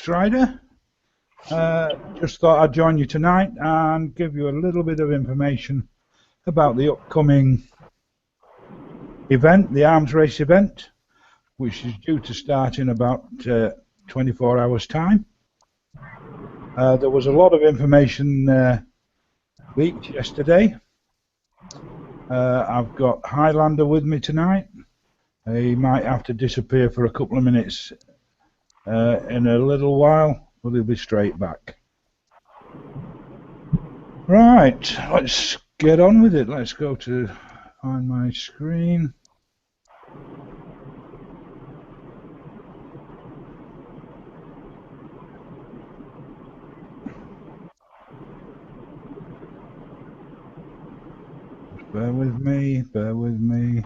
Stryder. Just thought I'd join you tonight and give you a little bit of information about the upcoming event, the arms race event, which is due to start in about 24 hours time. There was a lot of information leaked yesterday. I've got Highlander with me tonight. He might have to disappear for a couple of minutes in a little while, but he'll be straight back. Right, let's get on with it. Let's go to find my screen. Just bear with me, bear with me.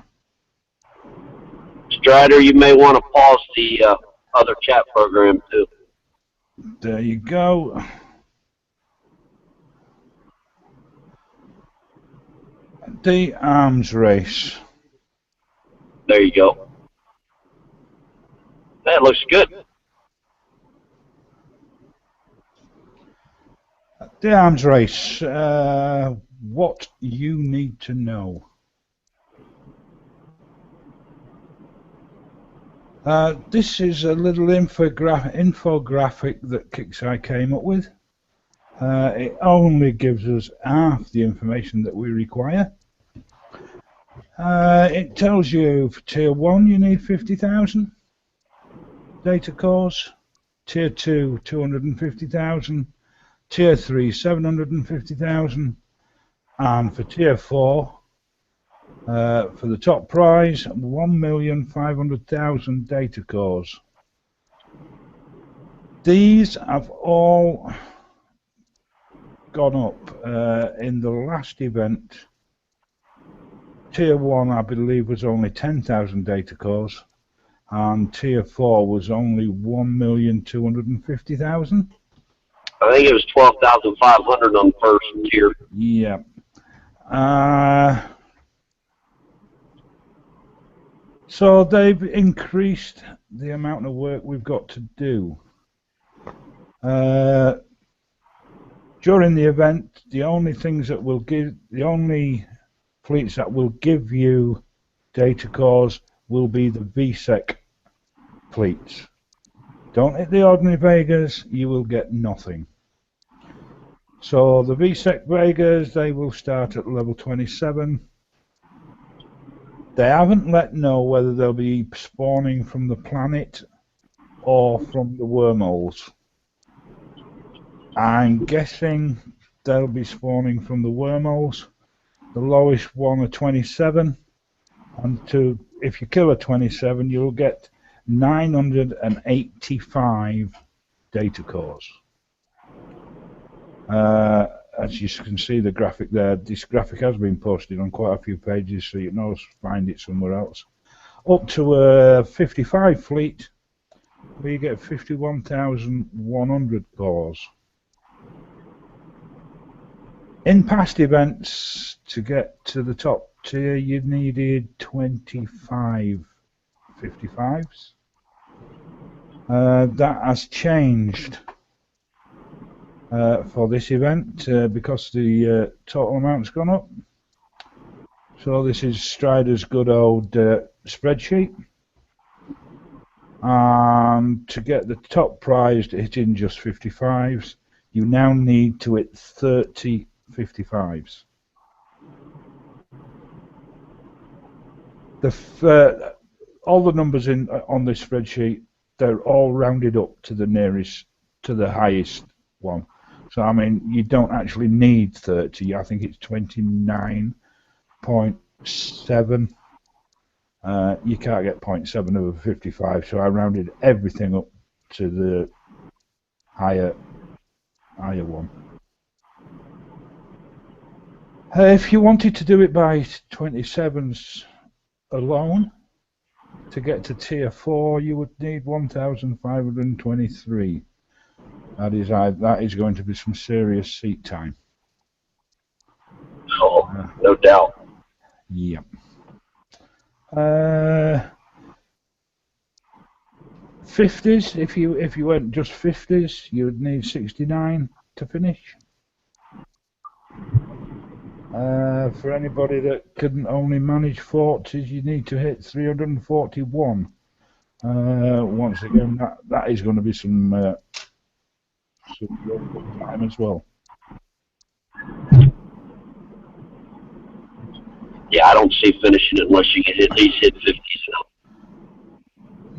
Stryder, you may want to pause the other chat program too. There you go. The arms race. There you go. That looks good. The arms race. What you need to know. This is a little infographic that Kixeye came up with. It only gives us half the information that we require. It tells you for Tier 1 you need 50,000 data cores, Tier 2 250,000, Tier 3 750,000, and for Tier 4 for the top prize 1,500,000 data cores. These have all gone up in the last event. Tier 1 I believe was only 10,000 data cores, and Tier 4 was only 1,250,000. I think it was 12,500 on the first tier. Yeah. So they've increased the amount of work we've got to do. During the event, the only fleets that will give you data cores will be the VSEC fleets. Don't hit the ordinary Vegas, you will get nothing. So the VSEC Vegas, they will start at level 27. They haven't let know whether they'll be spawning from the planet or from the wormholes. I'm guessing they'll be spawning from the wormholes. The lowest one are 27, and if you kill a 27, you'll get 985 data cores. As you can see the graphic there, this graphic has been posted on quite a few pages, so you can always find it somewhere else. Up to a 55 fleet, where you get 51,100 cores. In past events, to get to the top tier, you needed 25 55s. That has changed for this event because the total amount's gone up. So this is Stryder's good old spreadsheet. And to get the top prize to hit in just 55s, you now need to hit 30 55s. All the numbers on this spreadsheet, they're all rounded up to the highest one. So I mean, you don't actually need 30. I think it's 29.7. You can't get 0.7 over 55. So I rounded everything up to the higher one. If you wanted to do it by 27s alone, to get to Tier 4, you would need 1,523. That is going to be some serious seat time. Oh, no doubt. Yeah. 50s. If you went just 50s, you would need 69 to finish. For anybody that couldn't only manage 40s, you need to hit 341. Once again, that is going to be some real good time as well. Yeah, I don't see finishing it unless you can at least hit 50. So.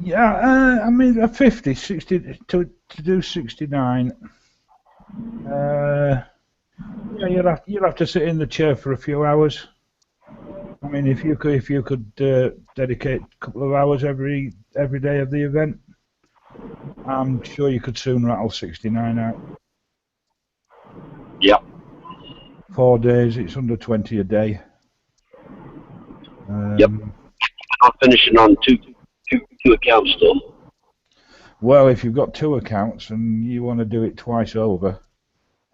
Yeah, I mean, a 50, 60 to do 69. Yeah, you'd have to sit in the chair for a few hours. I mean, if you could dedicate a couple of hours every day of the event, I'm sure you could soon rattle 69 out. Yep. 4 days, it's under 20 a day. Yep. I'm finishing on two accounts still. Well, if you've got 2 accounts and you want to do it twice over,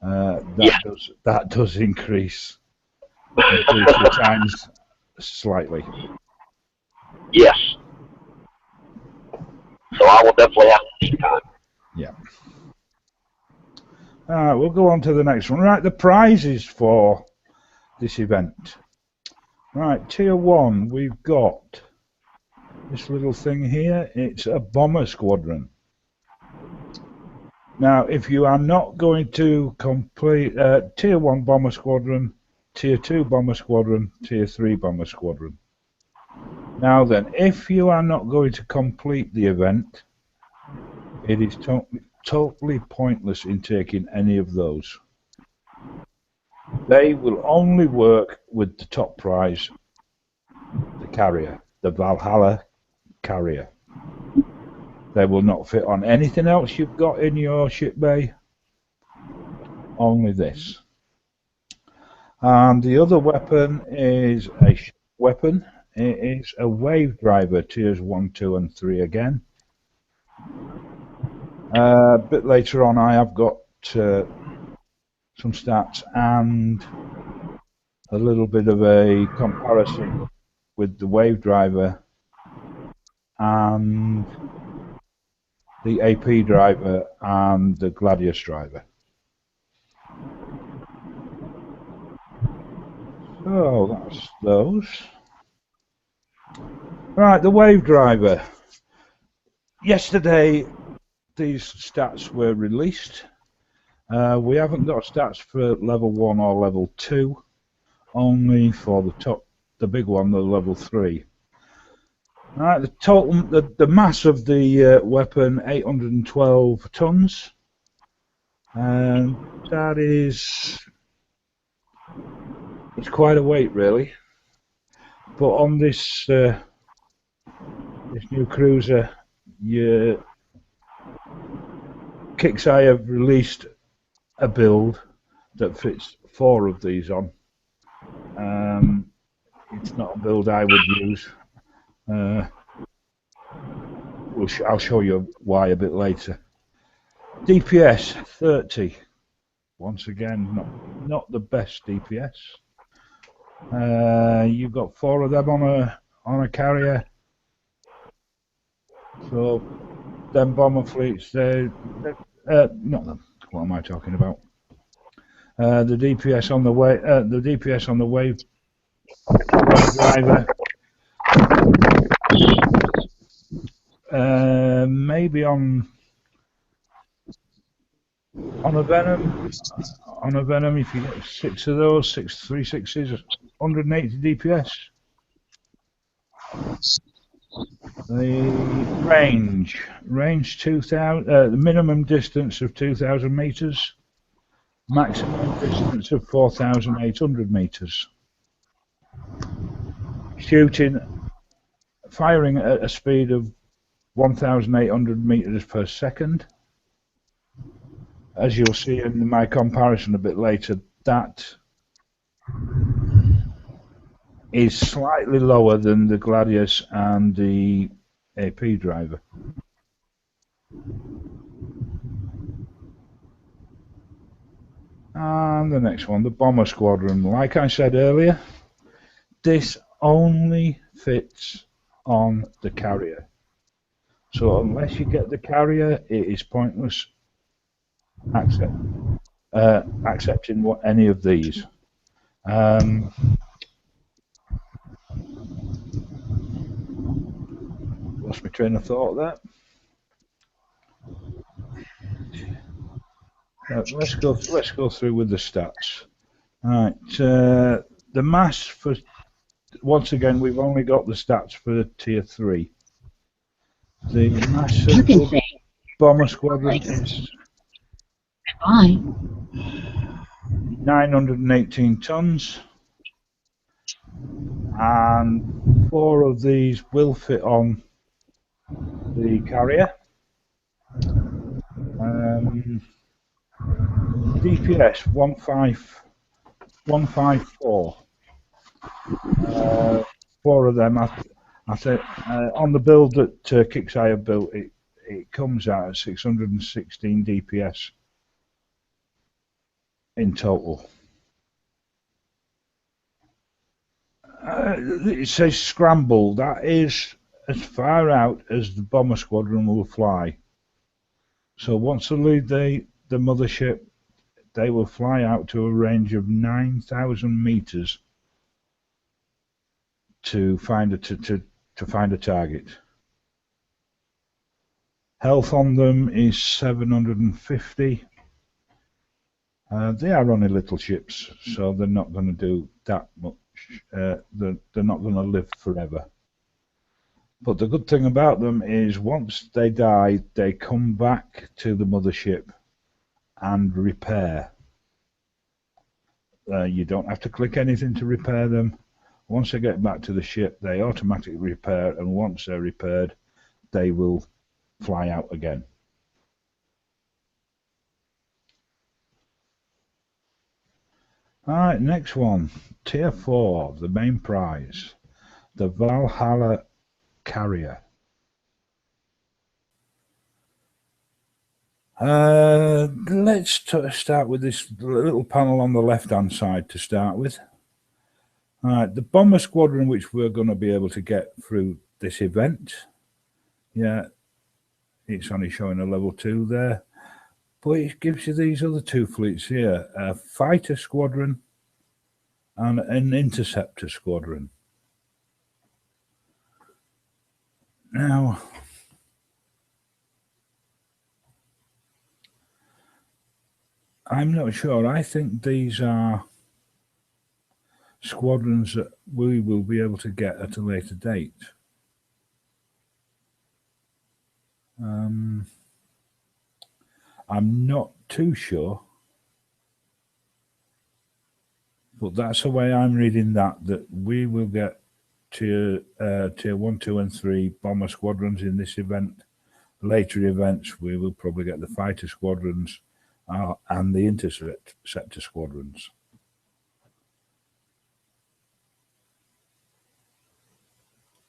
that does increase the times slightly. Yes. So I will definitely have to take time. Yeah. We'll go on to the next one. Right, the prizes for this event. Right, Tier 1, we've got this little thing here. It's a bomber squadron. Now, if you are not going to complete Tier 1 bomber squadron, Tier 2 bomber squadron, Tier 3 bomber squadron. Now then, if you are not going to complete the event, it is totally pointless in taking any of those. They will only work with the top prize, the carrier, the Valhalla carrier. They will not fit on anything else you've got in your ship bay, only this. And the other weapon is a weapon. It is a wave driver, tiers 1, 2 and 3 again. A bit later on I have got some stats and a little bit of a comparison with the wave driver and the AP driver and the Gladius driver. So that's those. Right, the wave driver. Yesterday these stats were released. We haven't got stats for level 1 or level 2, only for the big one, the level 3. Right, the mass of the weapon, 812 tons, and that is, it's quite a weight really. But on this new cruiser, Kixeye have released a build that fits 4 of these on. It's not a build I would use. I'll show you why a bit later. DPS 30. Once again, not the best DPS. You've got 4 of them on a carrier. So them bomber fleets, not them. What am I talking about? The DPS on the wave driver. Maybe on a Venom, if you get 6 of those, 6 3/6s, 180 DPS. The range 2,000. The minimum distance of 2,000 meters. Maximum distance of 4,800 meters. Firing at a speed of 1,800 meters per second. As you'll see in my comparison a bit later, that is slightly lower than the Gladius and the AP driver. And the next one, the bomber squadron. Like I said earlier, this only fits on the carrier. So unless you get the carrier, it is pointless accepting any of these. Lost my train of thought there. Let's go through with the stats. All right, the mass for, once again, we've only got the stats for tier 3. The mass of the bomber squadron is 918 tons, and 4 of these will fit on the carrier. DPS 154. 4 of them. I say on the build that Kixeye have built, it comes out at 616 DPS in total. It says scramble. That is as far out as the bomber squadron will fly. So once they leave the mothership, they will fly out to a range of 9,000 meters to find a target. Health on them is 750. They are only little ships, so they're not going to do that much. They're not going to live forever. But the good thing about them is once they die, they come back to the mothership and repair. You don't have to click anything to repair them. Once they get back to the ship, they automatically repair, and once they're repaired, they will fly out again. Alright, next one. Tier 4, the main prize. The Valhalla carrier. Let's start with this little panel on the left-hand side to start with. Alright, the bomber squadron which we're going to be able to get through this event. Yeah, it's only showing a level 2 there. But it gives you these other 2 fleets here. A fighter squadron and an interceptor squadron. Now, I'm not sure. I think these are squadrons that we will be able to get at a later date. I'm not too sure, but that's the way I'm reading that we will get tier 1, 2, and 3 bomber squadrons in this event. Later events, we will probably get the fighter squadrons and the interceptor squadrons.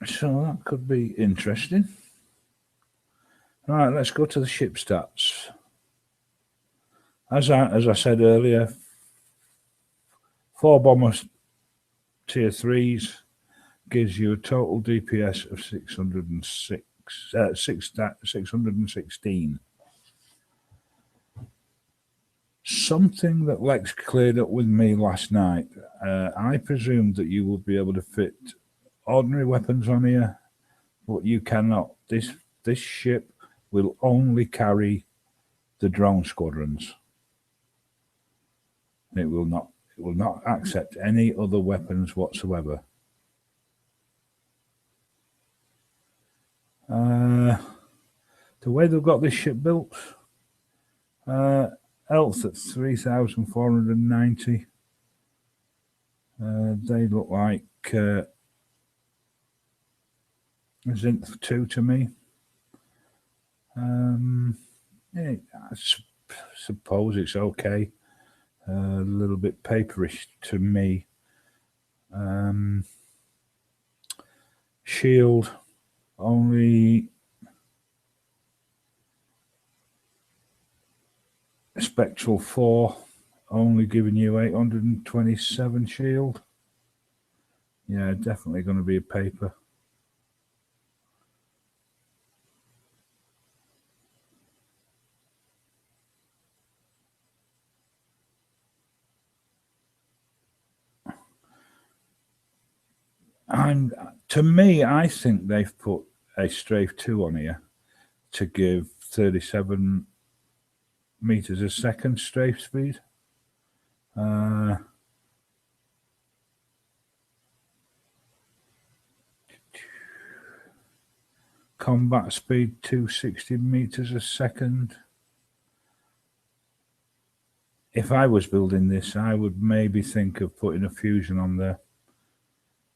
So that could be interesting. All right, let's go to the ship stats. As I said earlier, 4 bomber tier 3s gives you a total DPS of 616. Something that Lex cleared up with me last night. I presumed that you would be able to fit ordinary weapons on here, but you cannot. This ship will only carry the drone squadrons. It will not accept any other weapons whatsoever. The way they've got this ship built, health at 3,490. They look like Zinth 2 to me. Yeah, I suppose it's okay. A little bit paperish to me. Shield only Spectral 4, only giving you 827 shield. Yeah, definitely going to be a paper. To me, I think they've put a strafe 2 on here to give 37 meters a second strafe speed. Combat speed 260 meters a second. If I was building this, I would maybe think of putting a fusion on there.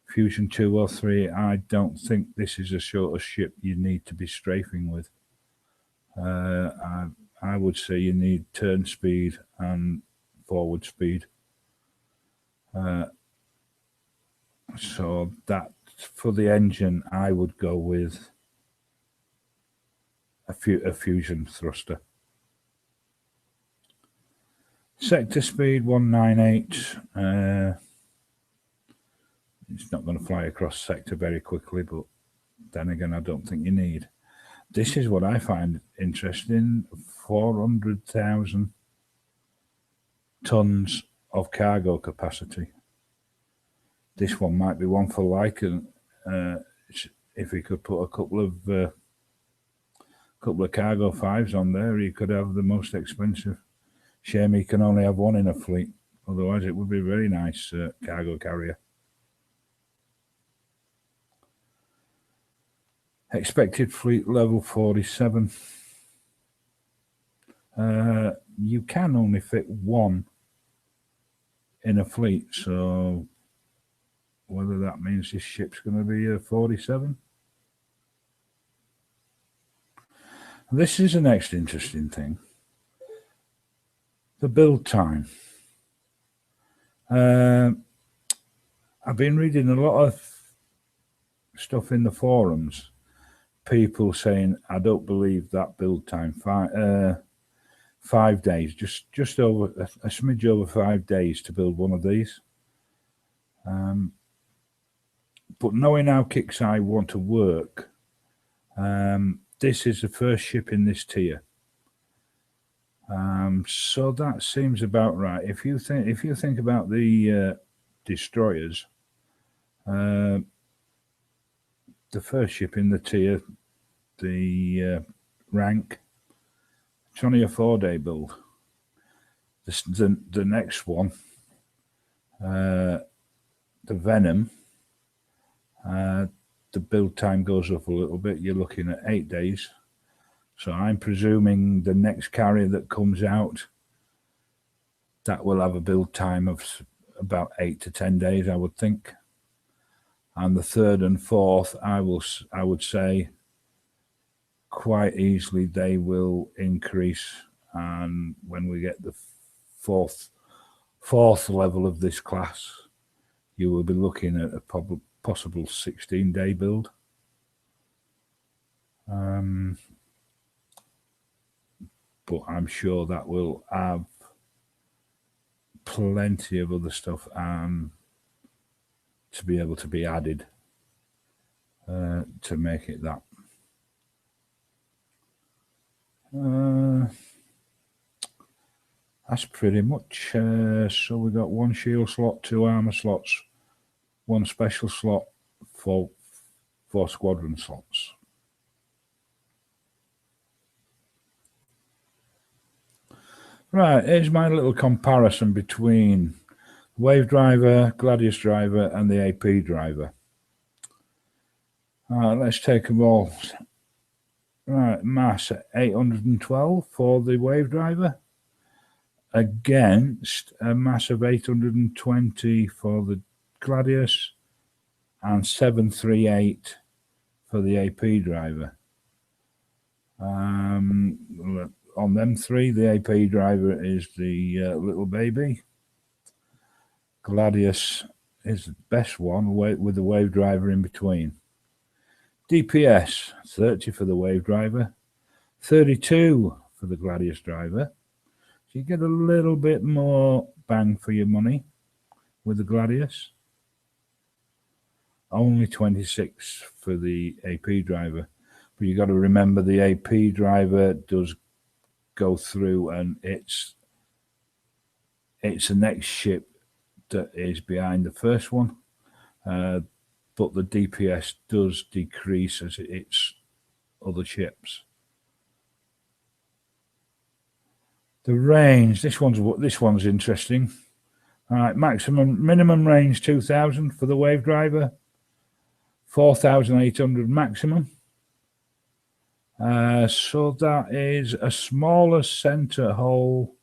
Fusion 2 or 3. I don't think this is a shorter ship you need to be strafing with. I would say you need turn speed and forward speed. So that for the engine, I would go with a fusion thruster. Sector speed 198. It's not going to fly across sector very quickly, but then again, I don't think you need. This is what I find interesting: 400,000 tons of cargo capacity. This one might be one for Lycan. If he could put a couple of cargo 5s on there, he could have the most expensive. Shame he can only have one in a fleet. Otherwise, it would be a very nice cargo carrier. Expected fleet level 47. You can only fit one in a fleet, so whether that means this ship's going to be a 47. This is the next interesting thing. The build time. I've been reading a lot of stuff in the forums. People saying, I don't believe that build time. 5 days, just over a smidge over 5 days to build one of these. But knowing how Kixeye want to work, this is the first ship in this tier. So that seems about right. If you think about the destroyers, the first ship in the tier, the rank, it's only a 4-day build. The next one, the Venom, the build time goes up a little bit. You're looking at 8 days. So I'm presuming the next carrier that comes out, that will have a build time of about 8 to 10 days, I would think. And the third and fourth, I would say quite easily they will increase. And when we get the fourth level of this class, you will be looking at a possible 16-day build. But I'm sure that will have plenty of other stuff to be able to be added to make it that. That's pretty much. So we got 1 shield slot, 2 armor slots, 1 special slot, 4 squadron slots. Right, here's my little comparison between Wave Driver, Gladius Driver, and the AP Driver. Let's take them all. Right, mass 812 for the Wave Driver against a mass of 820 for the Gladius and 738 for the AP Driver. On them three, the AP Driver is the little baby. Gladius is the best one with the Wave Driver in between. DPS 30 for the Wave Driver, 32 for the Gladius Driver. So you get a little bit more bang for your money with the Gladius. Only 26 for the AP Driver. But you got to remember the AP Driver does go through, and it's the next ship that is behind the first one. but the DPS does decrease as it hits other ships. The range, this one's interesting. All right, minimum range 2,000 for the wave driver, 4,800 maximum. So that is a smaller center hole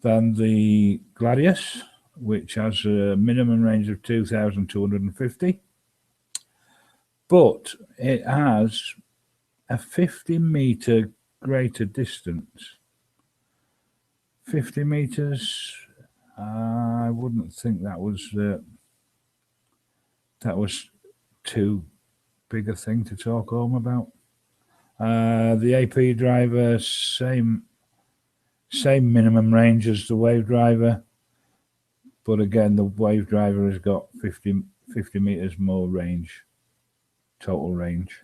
than the Gladius, which has a minimum range of 2,250. But it has a 50-meter greater distance. 50 meters, I wouldn't think that was too big a thing to talk home about. The AP driver, same minimum range as the wave driver, but again the wave driver has got 50 meters more range, total range.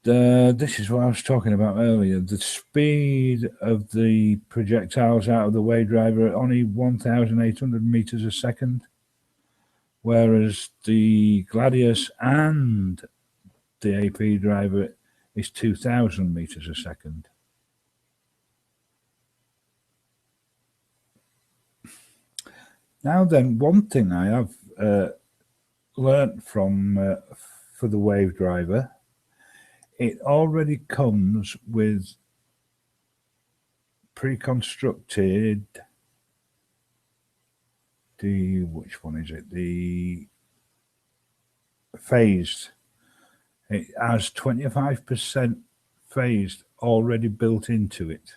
This is what I was talking about earlier. The speed of the projectiles out of the wave driver are only 1,800 meters a second, whereas the Gladius and the AP driver is 2,000 meters a second. Now then, one thing I have learnt from for the wave driver, it already comes with pre-constructed, which one is it? The phased. It has 25% phased already built into it.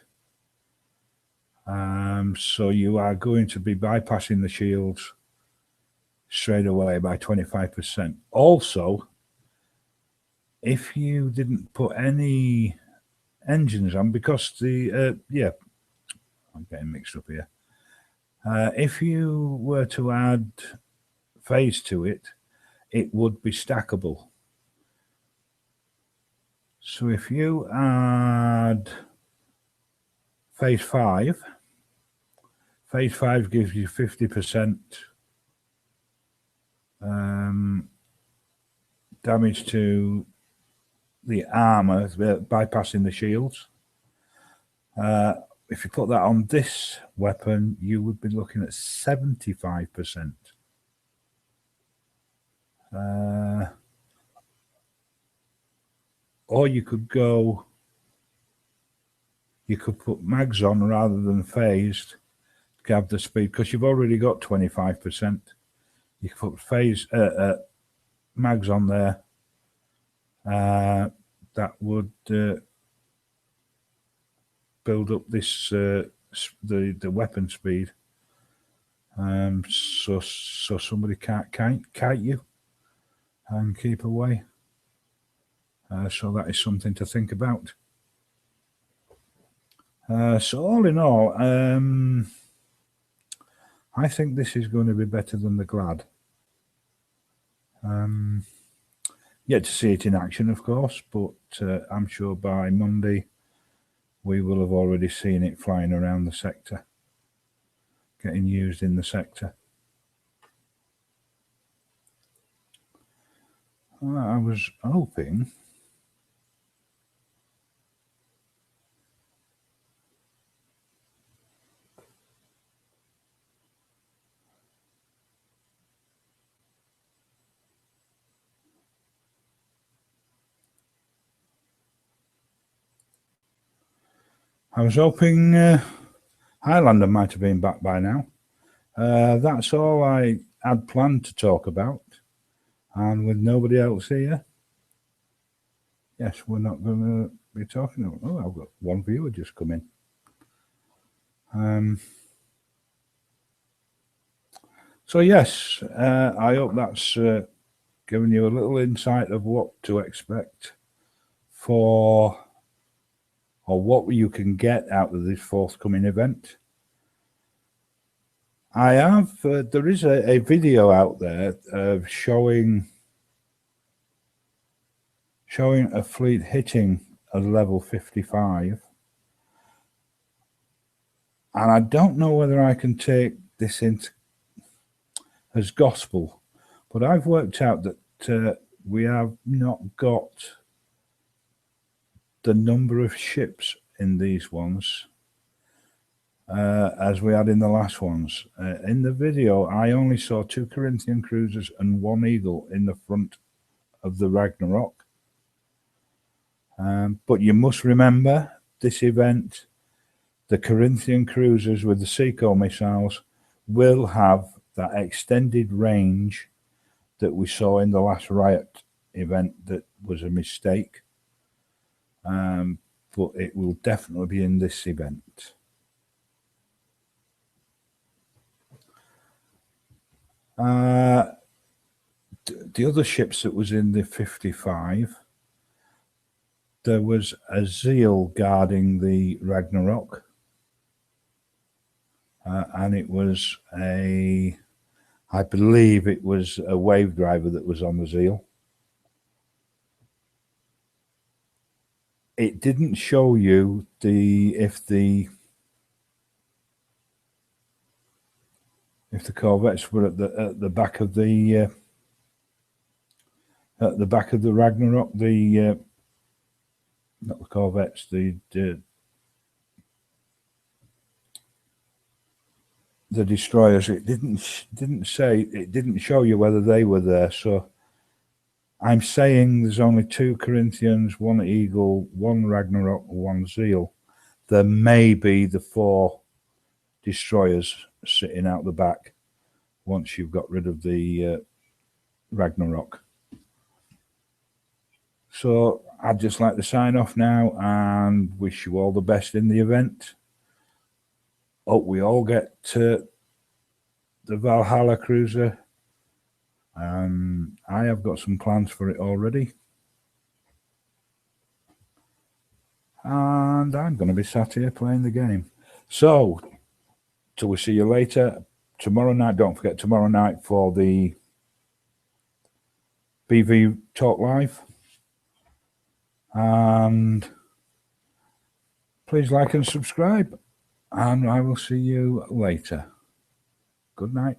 So you are going to be bypassing the shields straight away by 25%. Also, if you didn't put any engines on, because I'm getting mixed up here. If you were to add phase to it, it would be stackable. So if you add phase 5, phase 5 gives you 50% damage to the armor, bypassing the shields. If you put that on this weapon, you would be looking at 75%. Or you could put mags on rather than phased to have the speed, because you've already got 25%. You can put mags on there. That would build up this the weapon speed, so somebody can't kite you and keep away. So that is something to think about. So all in all, I think this is going to be better than the Glad. Yet to see it in action, of course, but I'm sure by Monday we will have already seen it flying around the sector, getting used in the sector. I was hoping Highlander might have been back by now. That's all I had planned to talk about. And with nobody else here, yes, we're not going to be talking about. Oh, I've got one viewer just come in. So yes, I hope that's given you a little insight of what to expect for, or what you can get out of this forthcoming event. I have, there is a video out there of showing a fleet hitting a level 55. And I don't know whether I can take this into as gospel, but I've worked out that we have not got the number of ships in these ones as we had in the last ones. In the video, I only saw 2 Corinthian cruisers and 1 Eagle in the front of the Ragnarok. But you must remember this event, the Corinthian cruisers with the Seco missiles will have that extended range that we saw in the last Riot event that was a mistake. But it will definitely be in this event. The other ships that was in the 55, there was a Zeal guarding the Ragnarok. And it was I believe it was a wave driver that was on the Zeal. It didn't show you if the corvettes were at the back of the Ragnarok. Not the corvettes, the destroyers. It didn't show you whether they were there. So I'm saying there's only 2 Corinthians, 1 Eagle, 1 Ragnarok, 1 Zeal. There may be the 4 destroyers sitting out the back once you've got rid of the Ragnarok. So I'd just like to sign off now and wish you all the best in the event. Hope we all get to the Valhalla cruiser. I have got some plans for it already. And I'm going to be sat here playing the game. So, till we see you later. Tomorrow night, don't forget, tomorrow night for the BV Talk Live. And please like and subscribe. And I will see you later. Good night.